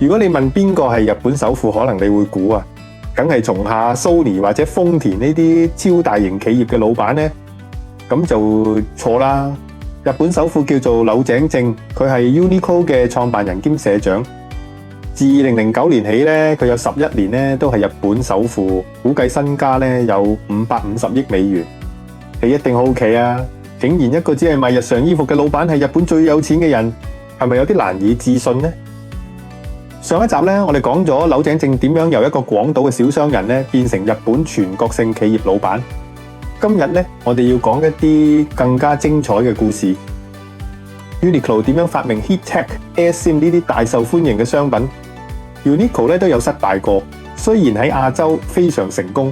如果你問邊個係日本首富，可能你會估啊，梗係松下、Sony 或者豐田呢啲超大型企業嘅老闆呢，咁就錯啦。日本首富叫做柳井正，佢係 Uniqlo 嘅創辦人兼社長。自2009年起咧，佢有11年咧都係日本首富，估計身家咧有550億美元。你一定好奇啊，竟然一個只係賣日常衣服嘅老闆係日本最有錢嘅人，係咪有啲難以置信呢？上一集咧，我哋講咗柳井正點樣由一個廣島嘅小商人咧變成日本全國性企業老闆。今日咧，我哋要講一啲更加精彩嘅故事。Uniqlo 點樣發明 Heattech、AirSeam 呢啲大受歡迎嘅商品 ？Uniqlo 咧都有失敗過，雖然喺亞洲非常成功，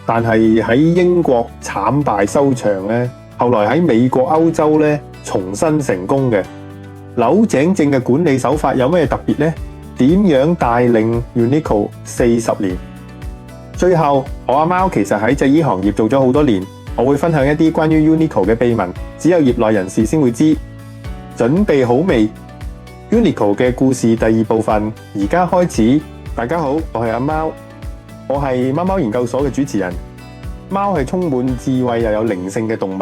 但係喺英國慘敗收場咧。後來喺美國、歐洲咧重新成功嘅。柳井正嘅管理手法有咩特別呢？點樣帶領 Uniqlo 40年？最後，我阿貓其實喺製衣行業做咗好多年，我會分享一啲關於 Uniqlo 嘅秘聞，只有業內人士先會知。準備好未？ Uniqlo 嘅故事第2部分，而家開始。大家好，我係阿貓，我係貓貓研究所嘅主持人。貓係充滿智慧又有靈性嘅動物，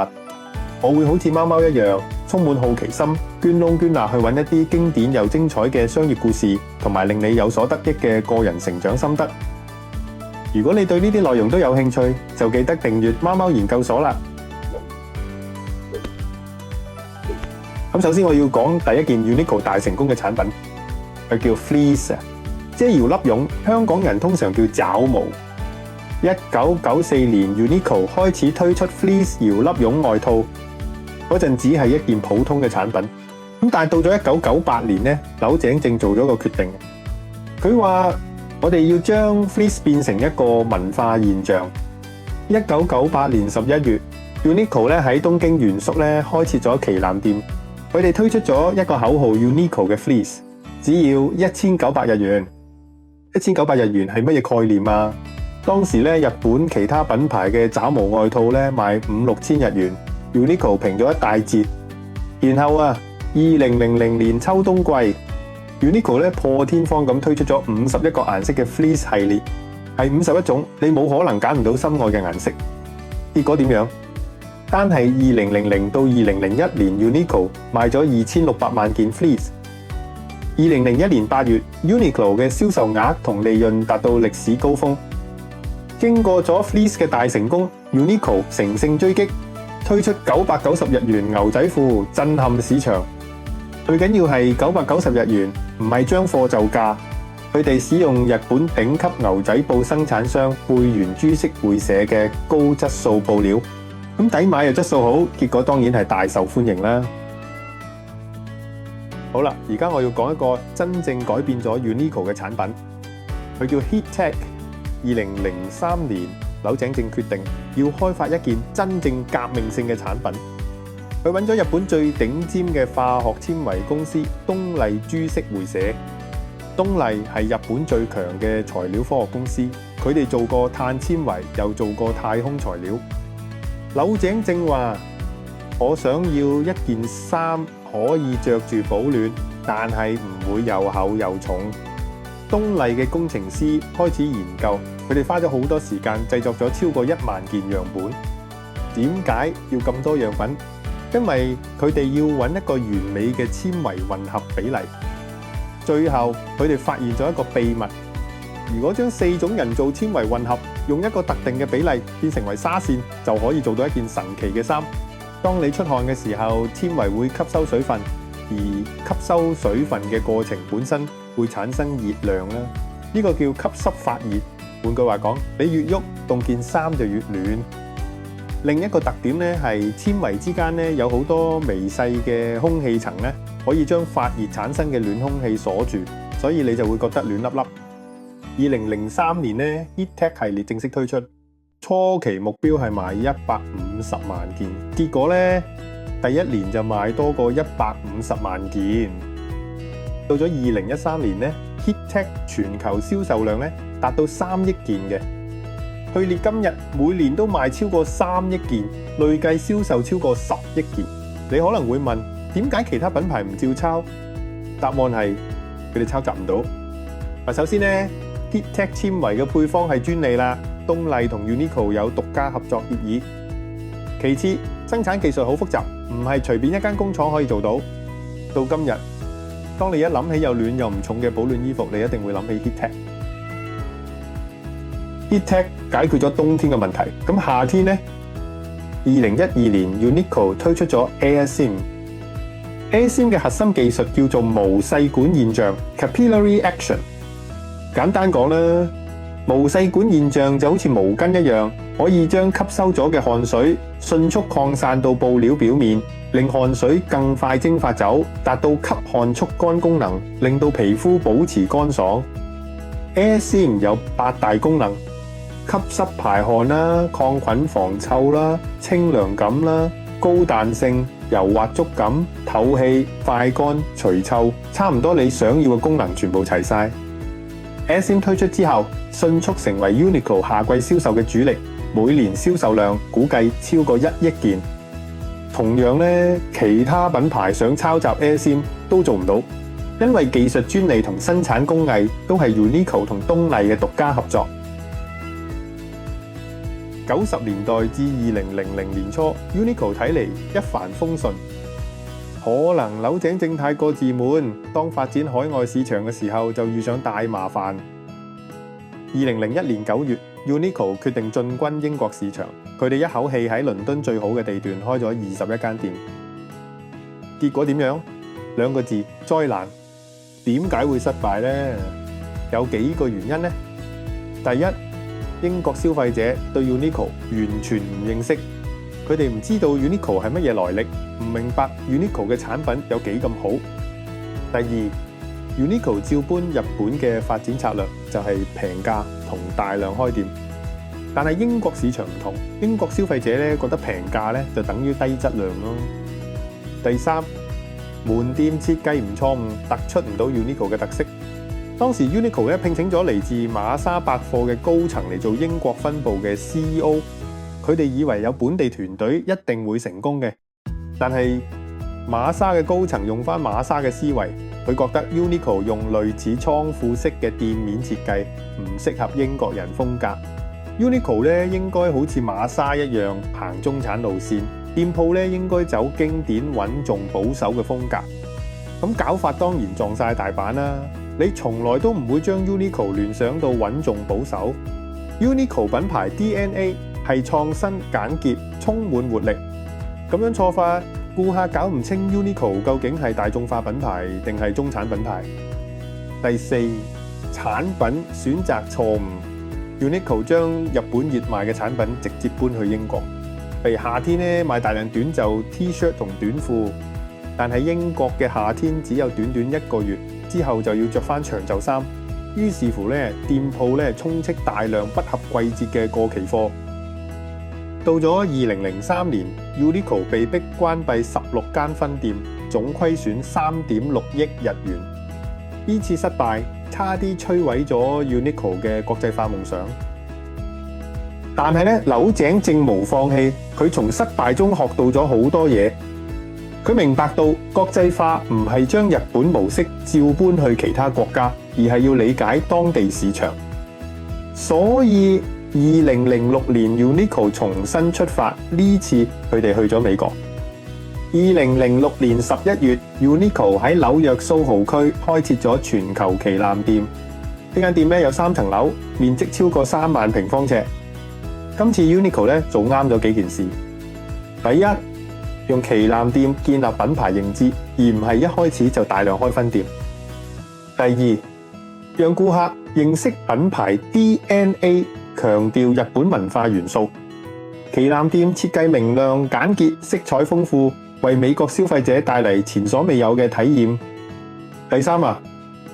我會好似貓貓一樣，充滿好奇心，捐窿捐罅去揾一啲經典又精彩嘅商業故事，同埋令你有所得益嘅個人成長心得。如果你對呢啲內容都有興趣，就記得訂閱貓貓研究所啦。咁首先我要講第一件 Uniqlo 大成功嘅產品，佢叫 Fleece， 即係搖粒絨，香港人通常叫爪毛。1994年 Uniqlo 開始推出 Fleece 搖粒絨外套，嗰陣只係一件普通嘅產品。咁但係到咗1998年咧，柳井正做咗個決定，佢話我哋要將 Fleece 變成一個文化現象。1998年11月 Uniqlo 咧喺東京原宿咧開設咗旗艦店。佢哋推出咗一個口號 Uniqlo 嘅 Fleece， 只要1900日元。1900日元係乜嘢概念啊？當時咧日本其他品牌嘅爪毛外套咧賣5-6千日元 ，Uniqlo 平咗一大截。然後2000年秋冬季 ，Uniqlo 咧破天荒咁推出咗51個顏色嘅 Fleece 系列，係51種，你冇可能揀唔到心愛嘅顏色。結果點樣？單係2000到2001年 Uniqlo 賣咗2600萬件 Fleece。2001年8月 Uniqlo 嘅銷售額同利潤達到歷史高峰。經過咗 Fleece 嘅大成功， Uniqlo 乘勝追擊，推出990日元牛仔褲，震撼市場。最緊要係990日元，唔係將貨就價。佢哋使用日本頂級牛仔布生產商貝原株式會社嘅高質素布料。咁抵買又質素好，結果當然係大受歡迎啦。好啦，而家我要講一個真正改變咗 Uniqlo 嘅產品，佢叫 Heattech。2003年，柳井正決定要開發一件真正革命性嘅產品。佢揾咗日本最頂尖嘅化學纖維公司東麗株式會社。東麗係日本最強嘅材料科學公司，佢哋做過碳纖維，又做過太空材料。柳井正話：我想要一件衫可以着住保暖，但係唔會又厚又重。東麗嘅工程師開始研究，佢哋花咗好多時間製作咗超過1萬件樣本。點解要咁多樣品？因為佢哋要揾一個完美嘅纖維混合比例。最後佢哋發現咗一個秘密：如果將4種人造纖維混合，用一個特定嘅比例變成為紗線，就可以做到一件神奇嘅衫。當你出汗嘅時候，纖維會吸收水分，而吸收水分嘅過程本身會產生熱量啦。呢個叫吸濕發熱。換句話講，你越喐動件衫就越暖。另一個特點咧係纖維之間咧有好多微細嘅空氣層咧，可以將發熱產生嘅暖空氣鎖住，所以你就會覺得暖粒粒。2003年咧 Heattech 系列正式推出，初期目標係賣150萬件，結果咧第一年就賣多過150萬件。到咗2013年咧 Heattech 全球銷售量咧達到3億件嘅，去年今日每年都賣超過3億件，累計銷售超過10億件。你可能會問，點解其他品牌唔照抄？答案係佢哋抄襲唔到。首先呢 Heattech 纖維嘅配方係專利啦，東麗同 Uniqlo 有獨家合作協議。其次，生產技術好複雜，唔係隨便一間工廠可以做到。到今日，當你一諗起又暖又唔重嘅保暖衣服，你一定會諗起 Heattech。Heattech 解決咗冬天嘅問題。咁夏天呢？2012年 Uniqlo 推出咗 AirSeam。AirSeam 嘅核心技術叫做毛細管現象 （Capillary Action）。簡單講啦，毛細管現象就好似毛巾一樣，可以將吸收咗嘅汗水迅速擴散到布料表面，令汗水更快蒸發走，達到吸汗速乾功能，令到皮膚保持乾爽。AirSeam 有8大功能：吸濕排汗啦、抗菌防臭啦、清涼感啦、高彈性、柔滑觸感、透氣、快乾、除臭，差唔多你想要嘅功能全部齊晒。AirSeam 推出之後，迅速成為 Uniqlo 夏季銷售嘅主力，每年銷售量估計超過1億件。同樣呢，其他品牌想抄襲 AirSeam 都做唔到，因為技術專利同生產工藝都係 Uniqlo 同東麗嘅獨家合作。90年代至2000年初 ，Uniqlo 睇嚟一帆風順。可能柳井正太過自滿，當發展海外市場嘅時候就遇上大麻煩。2001年9月 ，Uniqlo 決定進軍英國市場，佢哋一口氣喺倫敦最好嘅地段開咗21間店。結果點樣？2個字：災難。點解會失敗呢？有幾個原因呢？第一，英國消費者對 Uniqlo 完全唔認識。佢哋唔知道 Uniqlo 係乜嘢來歷，唔明白 Uniqlo 嘅產品有幾咁好。第二 ，Uniqlo 照搬日本嘅發展策略，就係平價同大量開店。但係英國市場唔同，英國消費者咧覺得平價咧就等於低質量咯。第三，門店設計唔錯誤，突出唔到 Uniqlo 嘅特色。當時 Uniqlo 咧聘請咗嚟自瑪莎百貨嘅高層嚟做英國分部嘅 CEO。佢哋以為有本地團隊一定會成功嘅，但係瑪莎嘅高層用返瑪莎嘅思維，佢覺得 Uniqlo 用類似倉庫式嘅店面設計唔適合英國人風格。Uniqlo 咧應該好似瑪莎一樣行中產路線，店鋪咧應該走經典穩重保守嘅風格。咁搞法當然撞晒大板啦！你從來都唔會將 Uniqlo 聯想到穩重保守。Uniqlo 品牌 DNA 係創新簡潔，充滿活力。咁樣錯法，顧客搞唔清 Uniqlo 究竟係大眾化品牌定係中產品牌。第四，產品選擇錯誤。Uniqlo 將日本熱賣嘅產品直接搬去英國，譬如夏天咧賣大量短袖 T-shirt 同短褲，但係英國嘅夏天只有短短1個月，之後就要着翻長袖衫。於是乎咧，店鋪咧充斥大量不合季節嘅過期貨。到咗2003年 ，Uniqlo 被迫關閉16間分店，總虧損3.6億日元。呢次失敗差啲摧毀咗 Uniqlo 嘅國際化夢想。但係咧，柳井正無放棄，佢從失敗中學到咗好多嘢。佢明白到國際化唔係將日本模式照搬去其他國家，而係要理解當地市場。所以2006年 Uniqlo 重新出發，呢次佢哋去咗美國。2006年11月 Uniqlo 喺紐約蘇豪區開設咗全球旗艦店。呢間店咧有3層樓，面積超過3萬平方尺。今次 Uniqlo 咧做啱咗幾件事。第一，用旗艦店建立品牌認知，而唔係一開始就大量開分店。第二，讓顧客認識品牌 DNA， 強調日本文化元素。旗艦店設計明亮、簡潔、色彩豐富，為美國消費者帶嚟前所未有嘅體驗。第三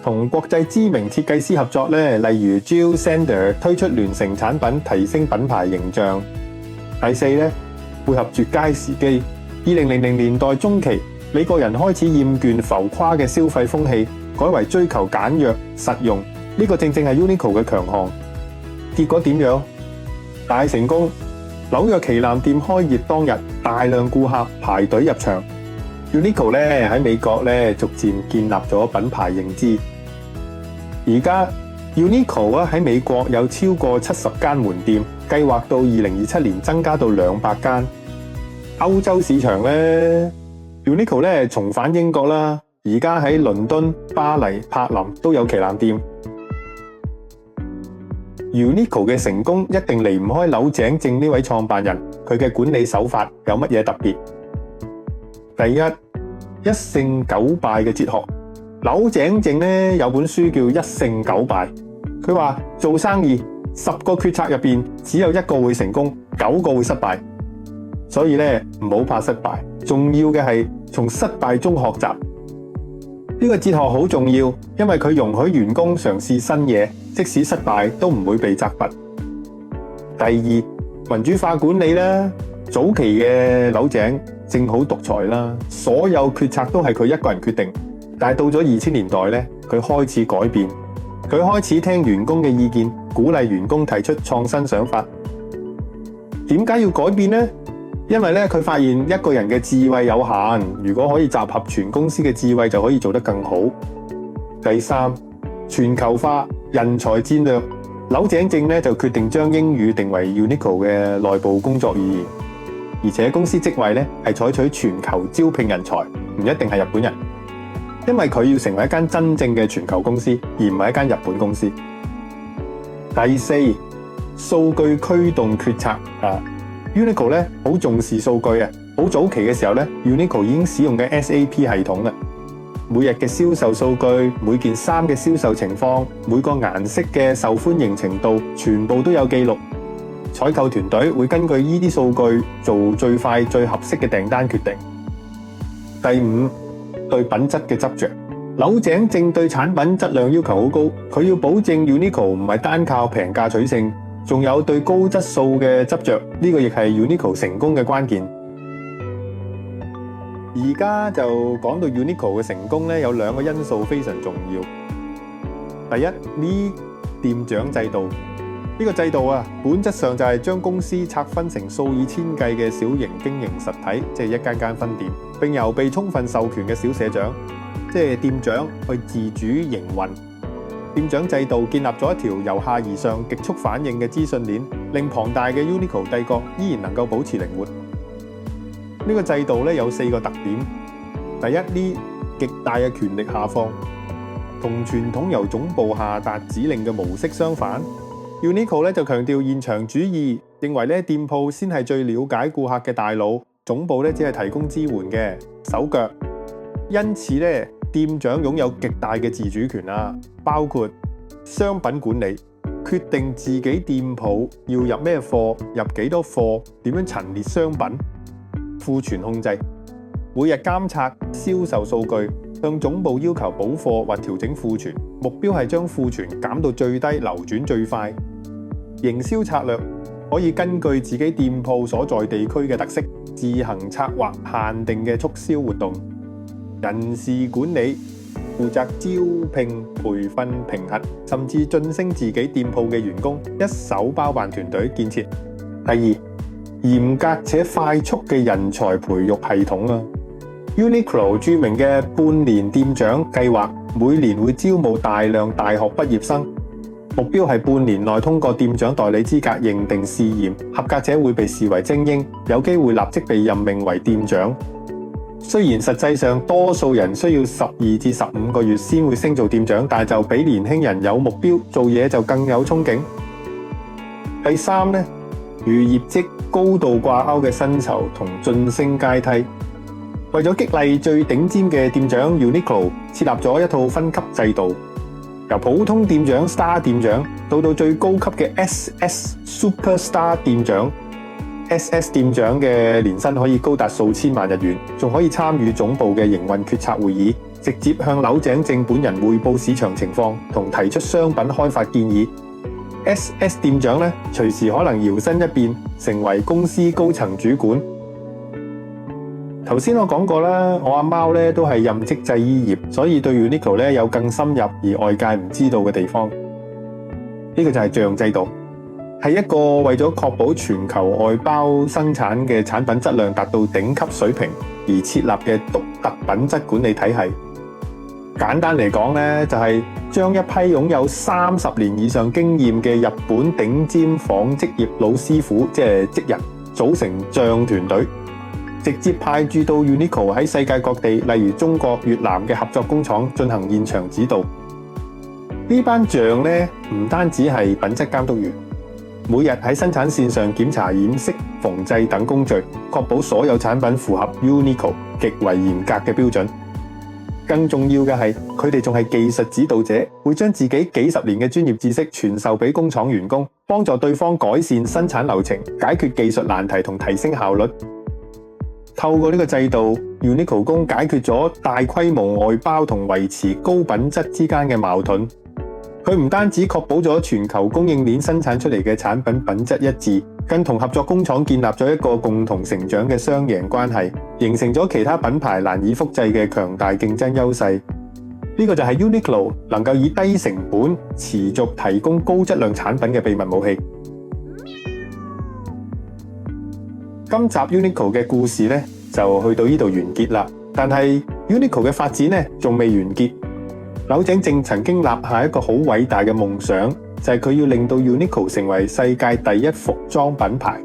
同國際知名設計師合作咧，例如 Jil Sander 推出聯乘產品，提升品牌形象。第四配合絕佳時機。2000年代中期，美國人開始厭倦浮誇嘅消費風氣，改為追求簡約實用。呢個正正係 Uniqlo 嘅強項。結果點樣？大成功！紐約旗艦店開業當日，大量顧客排隊入場。Uniqlo喺美國逐漸建立咗品牌認知。而家 Uniqlo 啊喺美國有超過70間門店，計劃到2027年增加到200間。歐洲市場咧 ，Uniqlo 咧重返英國啦，而家喺倫敦、巴黎、柏林都有旗艦店。Uniqlo 嘅成功一定離唔開柳井正呢位創辦人，佢嘅管理手法有乜嘢特別？第一，一勝九敗嘅哲學。柳井正咧有本書叫《一勝九敗》，佢話做生意10個決策入邊只有1個會成功，9個會失敗。所以咧唔好怕失敗，重要嘅係從失敗中學習。呢個哲學好重要，因為佢容許員工嘗試新嘢，即使失敗都唔會被責罰。第二，民主化管理啦，早期嘅柳井正好獨裁啦，所有決策都係佢一個人決定。但係到咗2000年代咧，佢開始改變，佢開始聽員工嘅意見，鼓勵員工提出創新想法。點解要改變呢？因為咧佢發現一個人嘅智慧有限，如果可以集合全公司嘅智慧，就可以做得更好。第三，全球化人才戰略，柳井正咧就決定將英語定為 Uniqlo 嘅內部工作語言，而且公司職位咧係採取全球招聘人才，唔一定係日本人。因為佢要成為一間真正嘅全球公司，而唔係一間日本公司。第四，數據驅動決策Uniqlo 咧好重視數據啊！好早期嘅時候咧 ，Uniqlo 已經使用嘅 SAP 系統啦。每日嘅銷售數據、每件衫嘅銷售情況、每個顏色嘅受歡迎程度，全部都有記錄。採購團隊會根據呢啲數據做最快、最合適嘅訂單決定。第五，對品質嘅執着，柳井正對產品質量要求好高，佢要保證 Uniqlo 唔係單靠平價取勝，仲有對高質素嘅執着，呢個亦係 Uniqlo 成功嘅關鍵。而家就講到 Uniqlo 嘅成功咧，有2個因素非常重要。第一，呢店長制度，呢個制度啊，本質上就係將公司拆分成數以千計嘅小型經營實體，即係一間間分店，並由被充分授權嘅小社長，即係店長去自主營運。店長制度建立咗一條由下而上極速反應嘅資訊鏈，令龐大嘅 Uniqlo 帝國依然能夠保持靈活。呢個制度咧有4個特點。第一，呢極大嘅權力下放，同傳統由總部下達指令嘅模式相反。Uniqlo 咧就強調現場主義，認為咧店鋪先係最了解顧客嘅大腦，總部咧只係提供支援嘅手腳。因此咧，店長擁有極大嘅自主權啊，包括商品管理，決定自己店鋪要入咩貨、入幾多貨、點樣陳列商品；庫存控制，每日監察銷售數據，向總部要求補貨或調整庫存，目標係將庫存減到最低，流轉最快。營銷策略，可以根據自己店鋪所在地區嘅特色，自行策劃限定嘅促銷活動。人事管理，負責招聘、培訓、評核，甚至晉升自己店鋪嘅員工，一手包辦團隊建設。第二，嚴格且快速嘅人才培育系統啊。Uniqlo 著名嘅半年店長計劃，每年會招募大量大學畢業生，目標係半年內通過店長代理資格認定試驗，合格者會被視為精英，有機會立即被任命為店長。雖然實際上多數人需要12至15個月先會升做店長，但係就比年輕人有目標，做嘢就更有憧憬。第三呢，與業績高度掛鈎嘅薪酬同晉升階梯。為咗激勵最頂尖嘅店長 ，Uniqlo 設立咗一套分級制度，由普通店長 Star 店長到最高級嘅 SS Superstar 店長。SS 店長嘅年薪可以高達數千萬日元，仲可以參與總部嘅營運決策會議，直接向柳井正本人匯報市場情況同提出商品開發建議。SS 店長咧，隨時可能搖身一變成為公司高層主管。頭先我講過啦，我阿貓咧都係任職製衣業，所以對 Uniqlo 咧有更深入而外界唔知道嘅地方。呢個就係像制度，係一個為咗確保全球外包生產嘅產品質量達到頂級水平而設立嘅獨特品質管理體系。簡單嚟講咧，就係將一批擁有30年以上經驗嘅日本頂尖紡織業老師傅，即係職人，組成匠團隊，直接派駐到 Uniqlo 喺世界各地，例如中國、越南嘅合作工廠進行現場指導。呢班匠咧唔單止係品質監督員，每日喺生產線上檢查染色、縫製等工序，確保所有產品符合 Uniqlo 極為嚴格嘅標準。更重要嘅係，佢哋仲係技術指導者，會將自己幾十年嘅專業知識傳授俾工廠員工，幫助對方改善生產流程，解決技術難題同提升效率。透過呢個制度 ，Uniqlo 工解決咗大規模外包同維持高品質之間嘅矛盾。佢唔單止確保咗全球供應鏈生產出嚟嘅產品品質一致，更同合作工廠建立咗一個共同成長嘅雙贏關係，形成咗其他品牌難以複製嘅強大競爭優勢。呢個就係 Uniqlo 能夠以低成本持續提供高質量產品嘅秘密武器。今集 Uniqlo 嘅故事咧就去到呢度完結啦，但係 Uniqlo 嘅發展咧仲未完結。柳井正曾經立下一個好偉大嘅夢想，就係佢要令到 Uniqlo 成為世界第一服裝品牌。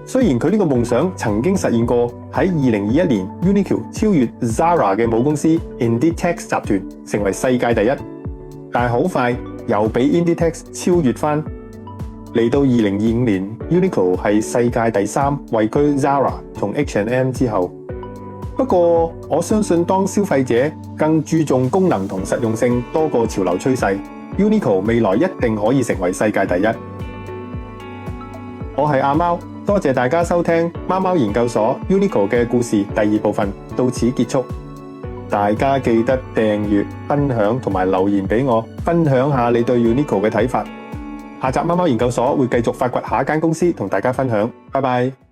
雖然佢呢個夢想曾經實現過，喺2021年 Uniqlo 超越 Zara 嘅母公司 Inditex 集團，成為世界第一，但係好快又俾 Inditex 超越翻。嚟到2025年 Uniqlo 係世界第3，位居 Zara 同 H&M 之後。不過我相信當消費者更注重功能同實用性多過潮流趨勢， Uniqlo 未來一定可以成為世界第一。我係阿貓，多謝大家收聽貓貓研究所 Uniqlo 嘅故事第2部分，到此結束。大家記得訂閱、分享同埋留言俾我，分享下你對 Uniqlo 嘅睇法。下集貓貓研究所會繼續發掘下一間公司同大家分享。拜拜。